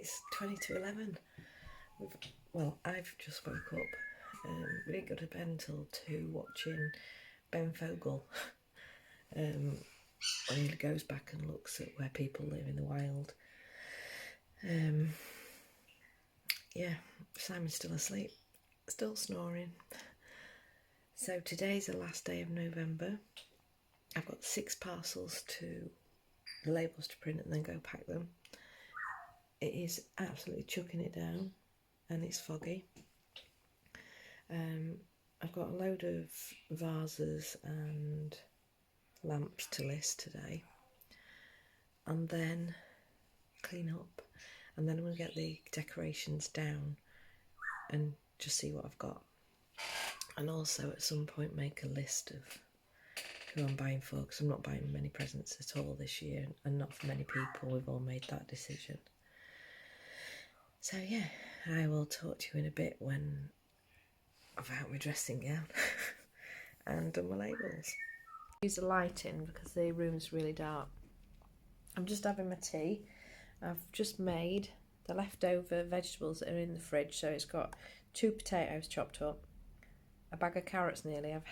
it's 20 to 11. Well, I've just woke up. We didn't go to bed until 2 watching Ben Fogle. When he goes back and looks at where people live in the wild. Yeah, Simon's still asleep, still snoring. So today's the last day of November. I've got 6 parcels to the labels to print and then go pack them. It is absolutely chucking it down and it's foggy. I've got a load of vases and lamps to list today, and then clean up, and then I'm going to get the decorations down and just see what I've got, and also at some point make a list of who I'm buying for, because I'm not buying many presents at all this year, and not for many people. We've all made that decision. So yeah, I will talk to you in a bit when I've out my dressing gown and done my labels. Use the lighting because the room's really dark. I'm just having my tea. I've just made the leftover vegetables that are in the fridge. So it's got 2 potatoes chopped up, a bag of carrots nearly. I've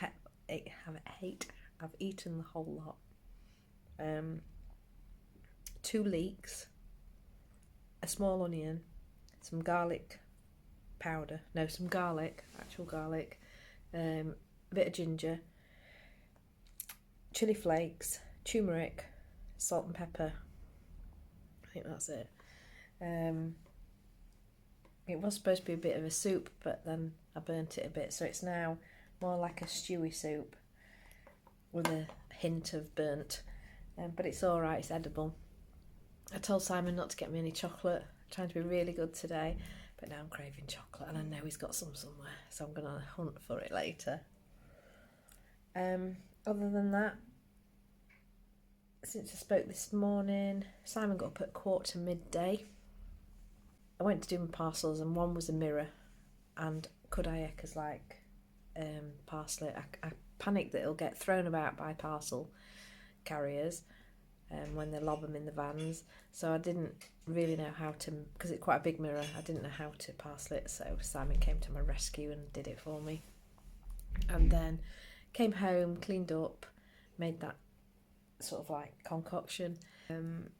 eaten the whole lot. 2 leeks, a small onion, some garlic powder. No, some garlic, actual garlic. A bit of ginger, chilli flakes, turmeric, salt and pepper. I think that's it. It was supposed to be a bit of a soup, but then I burnt it a bit, so it's now more like a stewy soup with a hint of burnt. But it's alright, it's edible. I told Simon not to get me any chocolate. I'm trying to be really good today, but now I'm craving chocolate and I know he's got some somewhere, so I'm going to hunt for it later. Other than that, since I spoke this morning, Simon got up at 1:45. I went to do my parcels and one was a mirror, and could I ecker's like parcel it. I panicked that it'll get thrown about by parcel carriers when they lob them in the vans, so I didn't really know how to, because it's quite a big mirror, I didn't know how to parcel it, so Simon came to my rescue and did it for me. And then came home, cleaned up, made that sort of like concoction, and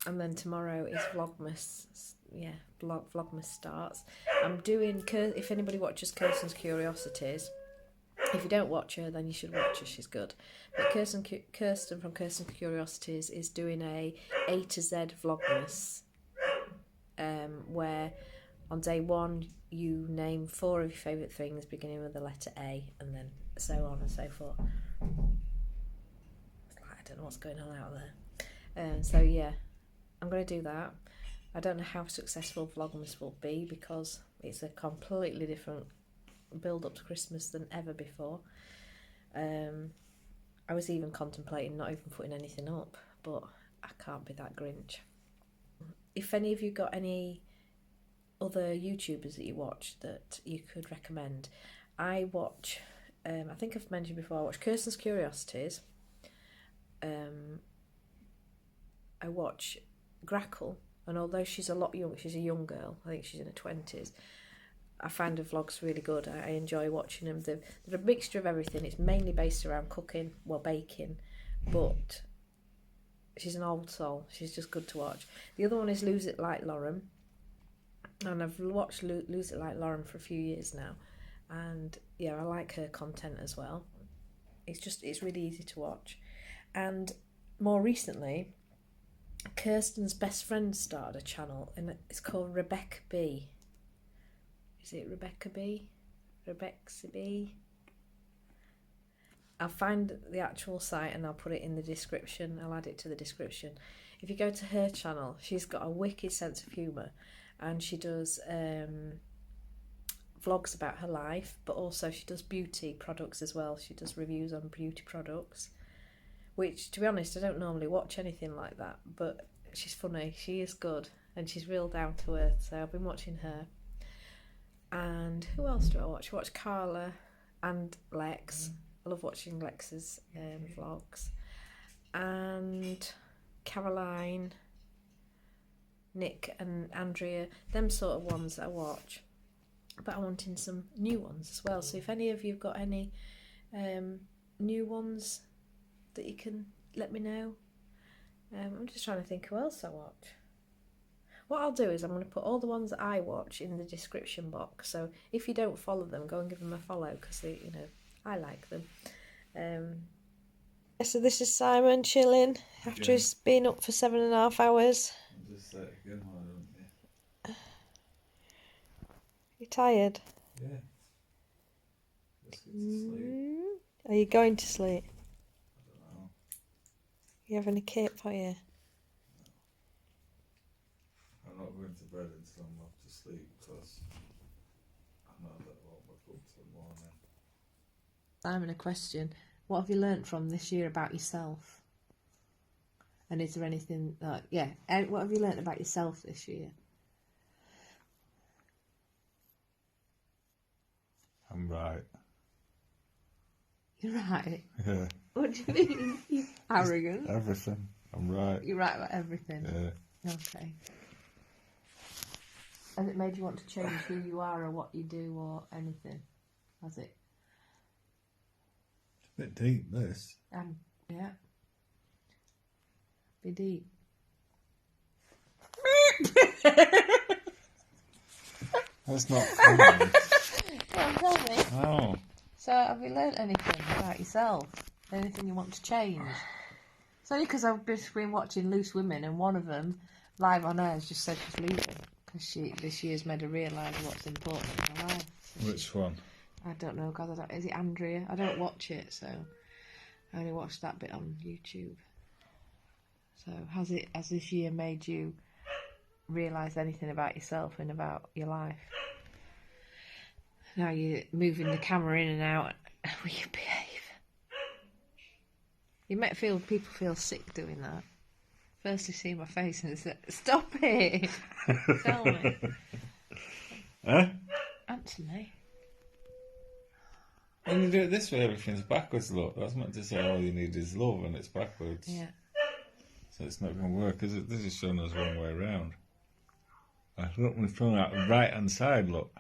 then tomorrow is Vlogmas. Yeah, Vlogmas starts. I'm doing, if anybody watches Kirstens Curiosities, if you don't watch her, then you should watch her, she's good. But Kirsten from Kirstens Curiosities is doing a to Z Vlogmas, where on day 1 you name 4 of your favourite things beginning with the letter A, and then so on and so forth. I don't know what's going on out there. So yeah, I'm going to do that. I don't know how successful Vlogmas will be because it's a completely different build up to Christmas than ever before. I was even contemplating not even putting anything up, but I can't be that Grinch. If any of you got any other YouTubers that you watch that you could recommend, I watch, I think I've mentioned before, I watch Kirstens Curiosities. I watch Grackle, and although she's a lot young, she's a young girl, I think she's in her 20s, I find her vlogs really good. I enjoy watching them. They're a mixture of everything. It's mainly based around cooking, well, baking, but she's an old soul. She's just good to watch. The other one is Lose It Like Lauren, and I've watched Lose It Like Lauren for a few years now, and yeah, I like her content as well. It's really easy to watch. And more recently, Kirsten's best friend started a channel, and it's called Rebecca B. Is it Rebecca B? Rebecca B? I'll find the actual site and I'll put it in the description. I'll add it to the description. If you go to her channel, she's got a wicked sense of humour, and she does vlogs about her life, but also she does beauty products as well. She does reviews on beauty products, which, to be honest, I don't normally watch anything like that, but she's funny, she is good, and she's real down to earth, so I've been watching her. And who else do I watch? I watch Carla and Lex. I love watching Lex's vlogs. And Caroline, Nik and Andrea, them sort of ones that I watch. But I'm wanting some new ones as well. So if any of you've got any new ones that you can let me know. I'm just trying to think who else I watch. What I'll do is I'm going to put all the ones that I watch in the description box. So if you don't follow them, go and give them a follow because I like them. So this is Simon chilling after he's been up for 7.5 hours. I'll just say it again, why don't you? You tired? Yeah. Let's get to sleep. Are you going to sleep? I don't know. You having a cape for you? I'm not going to bed until I'm off to sleep because I know that I won't wake up till morning. Simon, a question. What have you learnt from this year about yourself? And is there anything what have you learnt about yourself this year? I'm right. You're right. Yeah. What do you mean? You arrogant. Everything. I'm right. You're right about everything. Yeah. Okay. Has it made you want to change who you are or what you do or anything? Has it? It's a bit deep, this. Yeah. Be deep. That's not funny. Go on, tell me. Oh. So, have you learnt anything about yourself? Anything you want to change? It's only because I've been watching Loose Women, and one of them, live on air, has just said she's leaving because this year's made her realise what's important in her life. So Which one? I don't know, God. Is it Andrea? I don't watch it, so I only watched that bit on YouTube. So, has this year made you realise anything about yourself and about your life? Now you're moving the camera in and out. Will you behave? You might people feel sick doing that. First they see my face and they say, "Stop it!" Tell me. Huh? Answer me. When you do it this way, everything's backwards, look. That's meant to say all you need is love, and it's backwards. Yeah. So it's not going to work, is it? This is showing us one way around. Look, we're showing out the right-hand side, look.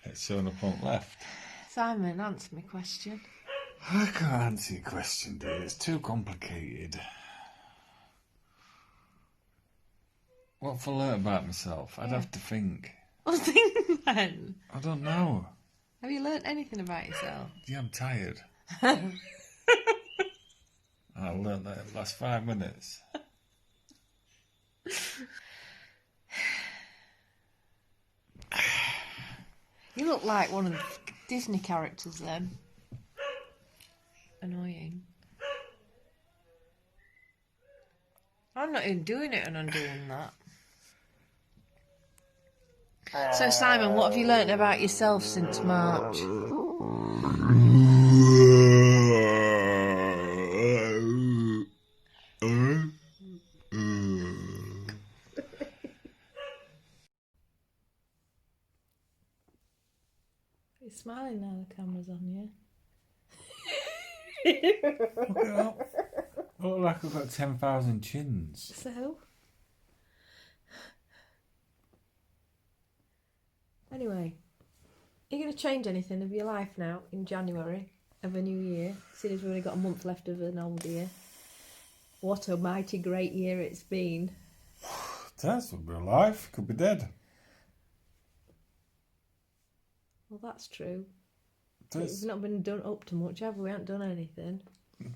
It's showing up on left. Simon, answer my question. I can't answer your question, dear. It's too complicated. What have I learnt about myself? I'd have to think. Well, think then. I don't know. Have you learnt anything about yourself? Yeah, I'm tired. I learnt that in the last 5 minutes. You look like one of the Disney characters then. Annoying. I'm not even doing it and I'm doing that. So Simon, what have you learnt about yourself since March? You're smiling now the camera's on you. Look at that. I look like I've got 10,000 chins. So? Anyway, are you going to change anything of your life now in January of a new year? Seeing as we've only got a month left of an old year. What a mighty great year it's been. That's would be alive. Could be dead. Well, that's true. That's We've not been done up to much, have we? We haven't done anything.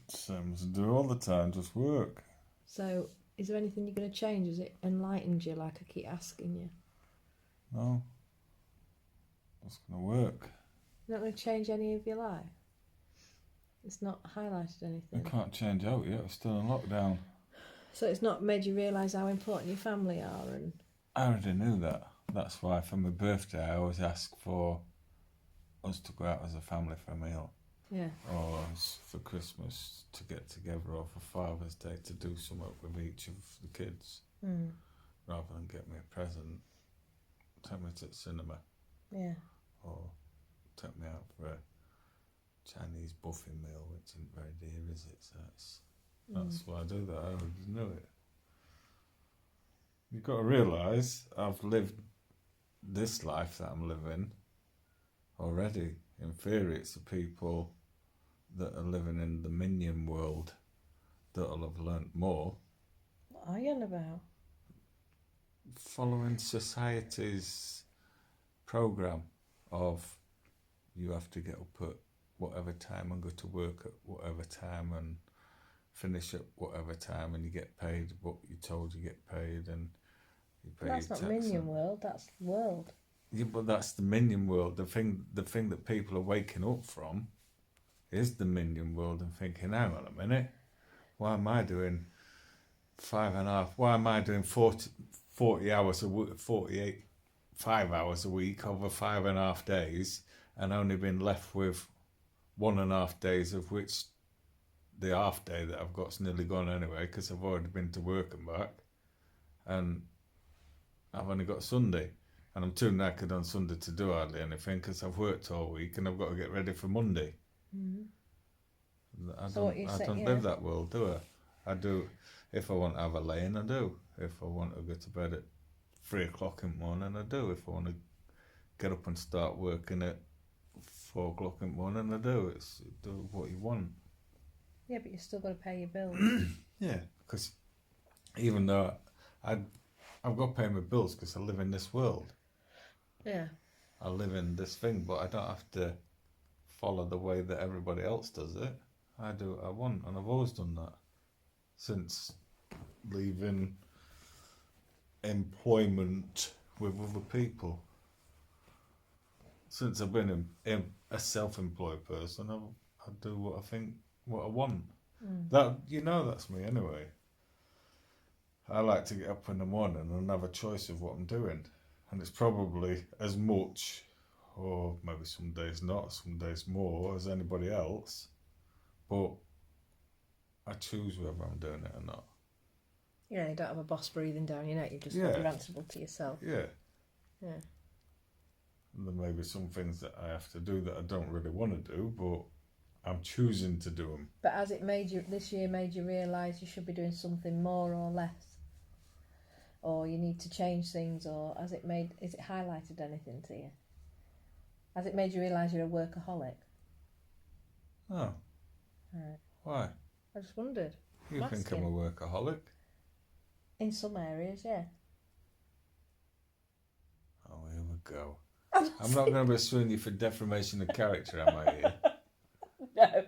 same as I do all the time, just work. So, is there anything you're going to change? Has it enlightened you, like I keep asking you? No. It's going to work. You're not going to change any of your life? It's not highlighted anything? I can't change out yet. We're still in lockdown. So it's not made you realise how important your family are? And I already knew that. That's why for my birthday I always ask for us to go out as a family for a meal. yeah. Or as for Christmas to get together, or for Father's Day to do something with each of the kids. Mm. Rather than get me a present, take me to the cinema. Yeah. Or take me out for a Chinese buffet meal, which isn't very dear, is it? So that's why I do that. I already knew it. You've got to realise I've lived this life that I'm living already. In theory, it's the people that are living in the minion world that'll have learnt more. What are you on about? Following society's programme of you have to get up at whatever time and go to work at whatever time and finish at whatever time, and you get paid what you told you get paid, and you pay That's your not tax. minion world, that's world. Yeah, but that's the minion world. The thing that people are waking up from is the minion world and thinking, hang on a minute, why am I doing 5.5? Why am I doing 40 hours a week, 5 hours a week over 5.5 days, and only been left with 1.5 days, of which the half day that I've got's nearly gone anyway because I've already been to work and back, and I've only got Sunday, and I'm too knackered on Sunday to do hardly anything because I've worked all week and I've got to get ready for Monday. I don't live that world, do I? I do. If I want to have a lay-in, I do. If I want to go to bed at 3 o'clock in the morning, I do. If I want to get up and start working at 4 o'clock in the morning, I do. It's do what you want. Yeah, but you've still got to pay your bills. Yeah, because even though I've got to pay my bills because I live in this world. Yeah. I live in this thing, but I don't have to follow the way that everybody else does it. I do what I want, and I've always done that since leaving employment with other people. Since I've been a self-employed person, I do what I think, what I want. That's me anyway. I like to get up in the morning and have a choice of what I'm doing, and it's probably as much, or maybe some days not, some days more, as anybody else, but I choose whether I'm doing it or not. Yeah, you don't have a boss breathing down your neck, you're answerable to yourself. Yeah. Yeah. And there may be some things that I have to do that I don't really want to do, but I'm choosing to do them. But has it this year made you realise you should be doing something more or less? Or you need to change things, or is it highlighted anything to you? Has it made you realise you're a workaholic? Oh. Right. Why? I just wondered. You think I'm a workaholic? In some areas, yeah. Oh, here we go. I'm not going to be suing you for defamation of character, am I here? No.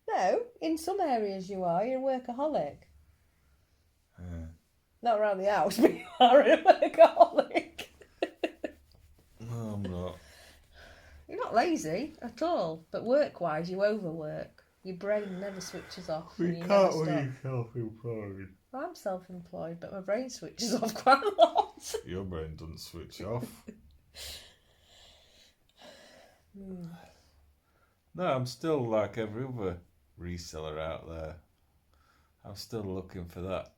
No, in some areas you are. You're a workaholic. Yeah. Not around the house, but you are a workaholic. No, I'm not. You're not lazy at all, but work-wise, you overwork. Your brain never switches off. You and can't never be stop. self-employed. Well, I'm self-employed, but my brain switches off quite a lot. Your brain doesn't switch off. No, I'm still like every other reseller out there. I'm still looking for that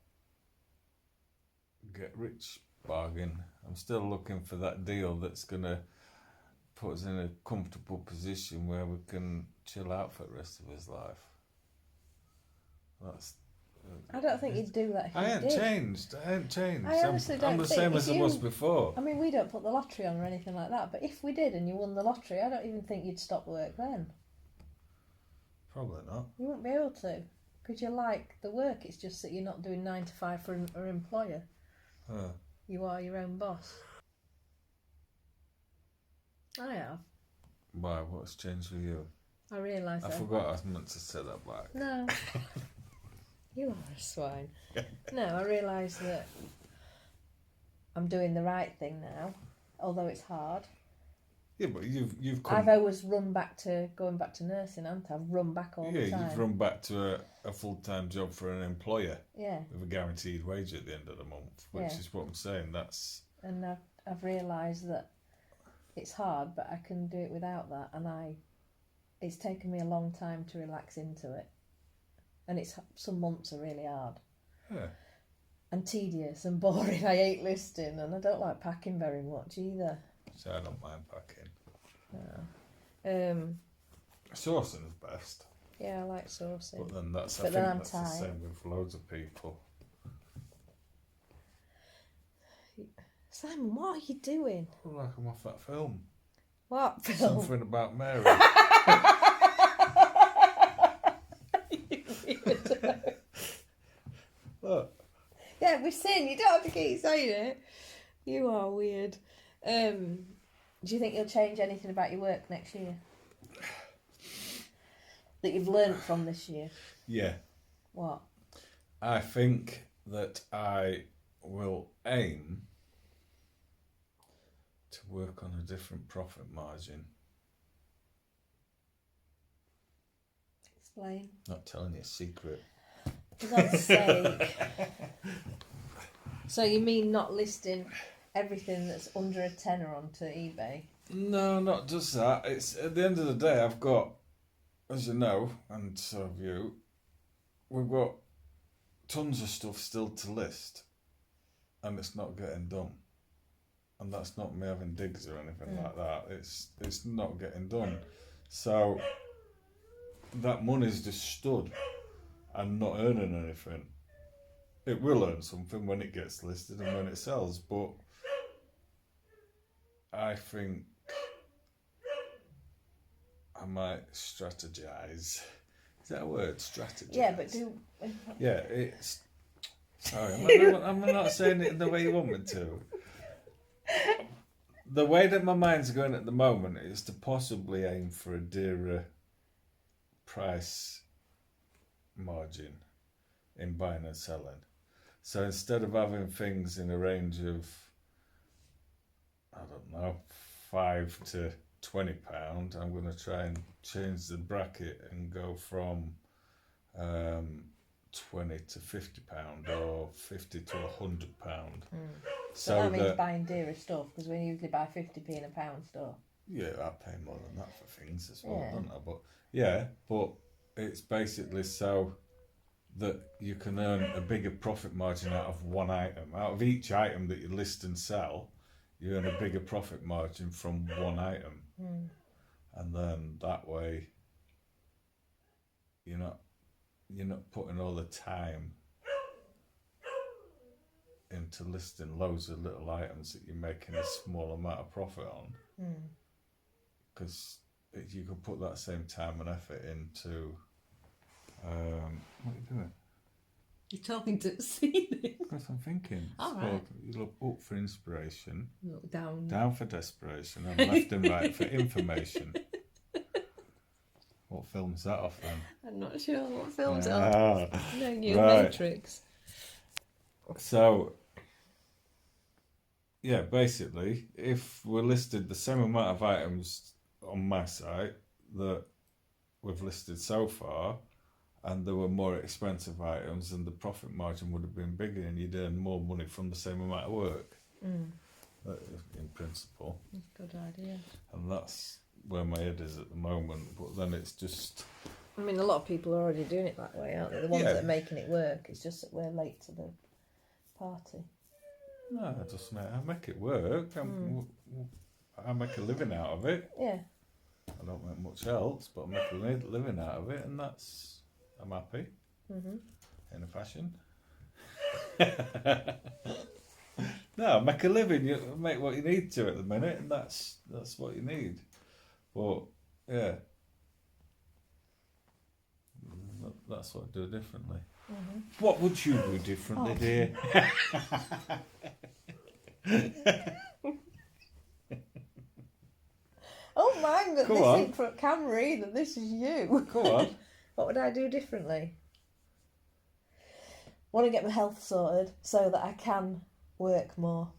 get rich bargain. I'm still looking for that deal that's going to put us in a comfortable position where we can chill out for the rest of his life. I don't think you'd do that if you did. I ain't changed. I honestly don't I'm the think same as I was before. I mean, we don't put the lottery on or anything like that, but if we did and you won the lottery, I don't even think you'd stop work then. Probably not. You wouldn't be able to, because you like the work. It's just that you're not doing 9 to 5 for an employer. You are your own boss. I have. Why? What's changed for you? I realise that. I forgot I was meant to say that back. No. You are a swine. No, I realise that I'm doing the right thing now, although it's hard. Yeah, but you've come... I've always going back to nursing, haven't I? I've run back all the time. Yeah, you've run back to a full-time job for an employer. Yeah. With a guaranteed wage at the end of the month, which is what I'm saying. And I've realised that it's hard, but I can do it without that, and it's taken me a long time to relax into it. And some months are really hard. Yeah. And tedious and boring. I hate listing, and I don't like packing very much either. So I don't mind packing. No. Sourcing is best. Yeah, I like sourcing. But then that's the same with loads of people. Simon, what are you doing? I feel like I'm off that film. What film? Something about Mary. Look. Yeah, we're saying you don't have to keep saying it. You are weird. Do you think you'll change anything about your work next year? That you've learnt from this year? Yeah. What? I think that I will aim to work on a different profit margin. Explain. Not telling you a secret. For God's sake. So you mean not listing everything that's under a tenner onto eBay? No, not just that. It's at the end of the day, I've got, as you know, and so have you, we've got tons of stuff still to list, and it's not getting done. And that's not me having digs or anything like that. It's not getting done. So that money's just stood and not earning anything. It will earn something when it gets listed and when it sells, but I think I might strategize. Is that a word? Strategize? Yeah, but do... Yeah, it's... Sorry, I'm not saying it in the way you want me to. The way that my mind's going at the moment is to possibly aim for a dearer price margin in buying and selling. So instead of having things in a range of, I don't know, £5 to £20, I'm going to try and change the bracket and go from 20 to £50 or 50 to £100. So that means buying dearer stuff, because we usually buy 50p in a pound store. Yeah, I pay more than that for things as well, don't I? But yeah, but it's basically so that you can earn a bigger profit margin out of one item. Out of each item that you list and sell, you earn a bigger profit margin from one item. And then that way you're not putting all the time into listing loads of little items that you're making a small amount of profit on. Because you can put that same time and effort into what are you doing? You're talking to the ceiling. That's what I'm thinking. All right. You look up for inspiration, Look down. Down for desperation, and left and right for information. What film's that off then? I'm not sure what film's on. No, New Matrix. So, yeah, basically, if we're listed the same amount of items on my site that we've listed so far, and there were more expensive items, and the profit margin would have been bigger, and you'd earn more money from the same amount of work. In principle. That's a good idea. And that's where my head is at the moment. But then it's just... I mean, a lot of people are already doing it that way, aren't they? The ones that are making it work. It's just that we're late to the party. No, I make it work. I make a living out of it. Yeah. I don't make much else, but I make a living out of it, and that's... I'm happy. In a fashion. No, make a living. You make what you need to at the minute, and that's what you need. But yeah, that's what I do differently. What would you do differently, dear? Oh, mind that Go this on. isn't for camera either. This is you. Go on. What would I do differently? Want to get my health sorted so that I can work more,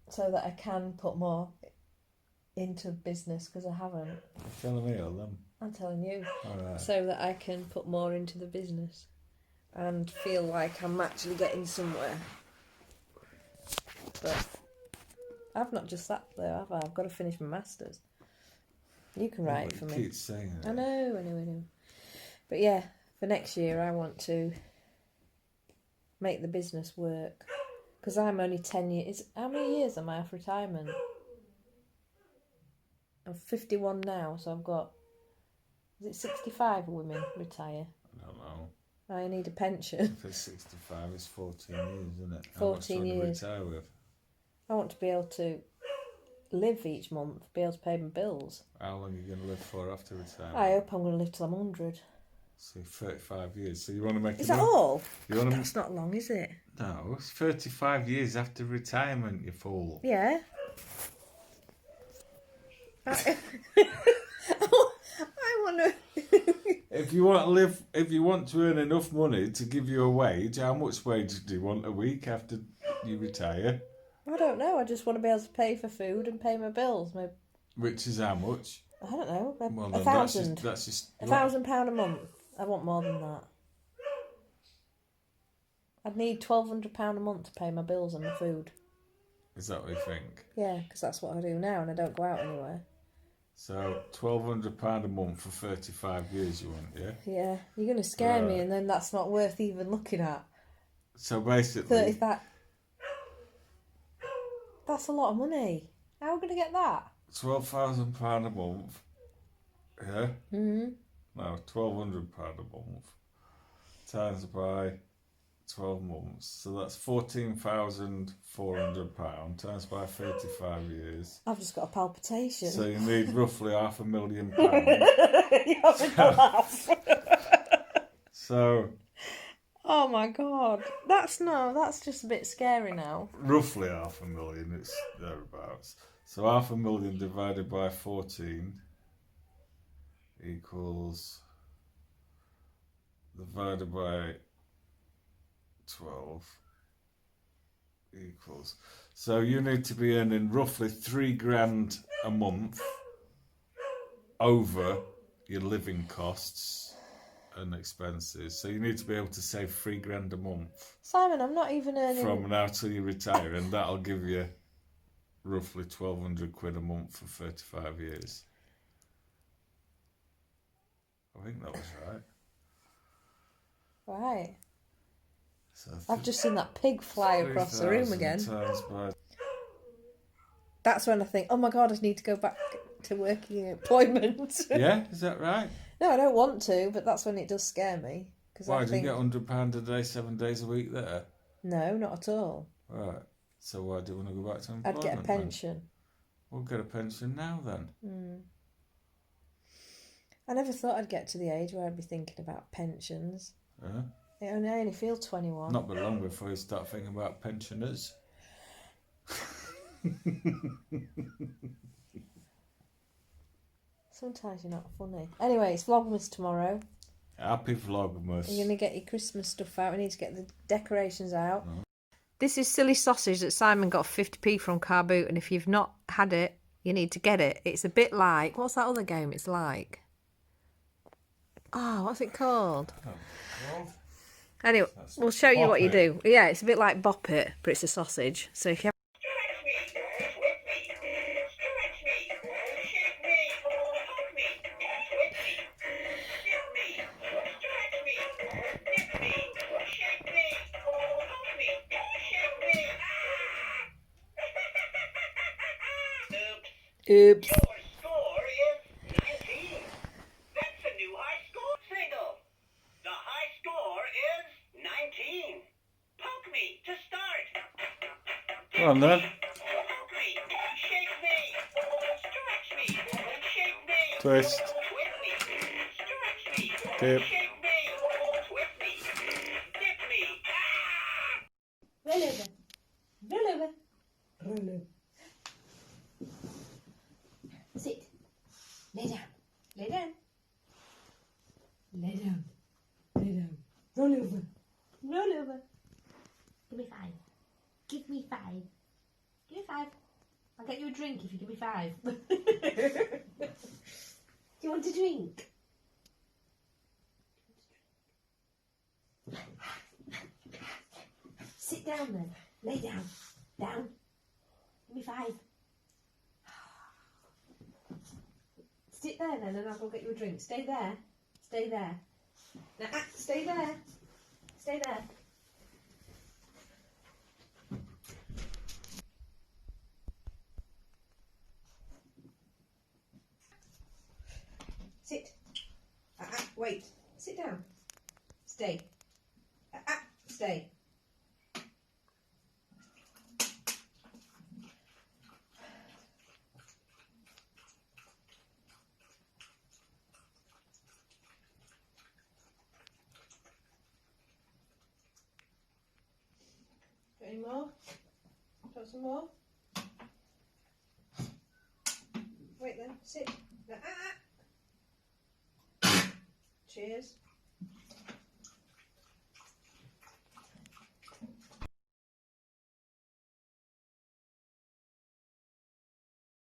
so that I can put more into business, because I haven't. You're telling me or them? I'm telling you. All right. So that I can put more into the business and feel like I'm actually getting somewhere. But I've not just sat there, have I? I've got to finish my masters. You can write it for me. Keep saying it. I know. But yeah, for next year I want to make the business work, because I'm only 10 years... How many years am I off retirement? I'm 51 now, so I've got... Is it 65 women retire? I don't know. I need a pension. If it's 65, it's 14 years, isn't it? 14 years. How much do you retire with? I want to be able to live each month, be able to pay my bills. How long are you going to live for after retirement? I hope I'm going to live till I'm 100. So 35 years. So you want to make Is that all? That's not long, is it? No, it's 35 years after retirement, you fool. Yeah. I want to... If you want to earn enough money to give you a wage, how much wage do you want a week after you retire? I don't know. I just want to be able to pay for food and pay my bills. Which is how much? I don't know. Well, £1,000. That's just £1,000 a month. I want more than that. I'd need £1,200 a month to pay my bills and my food. Is that what you think? Yeah, because that's what I do now, and I don't go out anywhere. So £1,200 a month for 35 years, you want, yeah? Yeah, you're going to scare me, and then that's not worth even looking at. So basically, that's a lot of money. How are we going to get that? £12,000 a month. Yeah. Mm-hmm. No, £1,200 a month times by 12 months. So that's £14,400 times by 35 years. I've just got a palpitation. So you need roughly £500,000. You're having a laugh. So. Oh my God. That's just a bit scary now. Roughly £500,000, it's thereabouts. So £500,000 divided by 14 equals, divided by 12 equals. So you need to be earning roughly £3,000 a month over your living costs and expenses. So you need to be able to save £3,000 a month. Simon, I'm not even earning... From now till you retire, and that'll give you roughly £1,200 a month for 35 years. I think that was right. Right. So I've just seen that pig fly across the room again. By... That's when I think, oh my God, I need to go back to working employment. Yeah, is that right? No, I don't want to, but that's when it does scare me. Why, do you get £100 a day, 7 days a week there? No, not at all. Right. So why do you want to go back to employment? I'd get a pension. Then? We'll get a pension now then. I never thought I'd get to the age where I'd be thinking about pensions. Yeah. I only feel 21. Not but long before you start thinking about pensioners. Sometimes you're not funny. Anyway, it's Vlogmas tomorrow. Happy Vlogmas. You're going to get your Christmas stuff out. We need to get the decorations out. Oh. This is silly sausage that Simon got 50p from Car Boot, and if you've not had it, you need to get it. It's a bit like... What's that other game it's like? Oh, what's it called? Oh, well, anyway, we'll show you what you do. Yeah, it's a bit like Bop It, but it's a sausage. So if you have... Oops. Your score is 19. That's a new high score single. The high score is 19. Poke me to start. Go on then. Poke me. Shake me. Stretch me. Shake me. Twist. Twist me. Stretch me. Dip. Shake me. Twist me. Dip me. Roll over. Roll over. Roll over. Sit. Lay down. Lay down. Lay down. Lay down. Roll over. Roll over. Give me 5. Give me 5. Give me 5. I'll get you a drink if you give me 5. Do you want a drink? Sit down then. Lay down. Down. Give me 5. Sit there then and I'll go get you a drink. Stay there. Stay there. Now, stay there. Stay there. Sit. Wait. Sit down. Stay. Stay. Any more? Got some more? Wait then, sit. Cheers.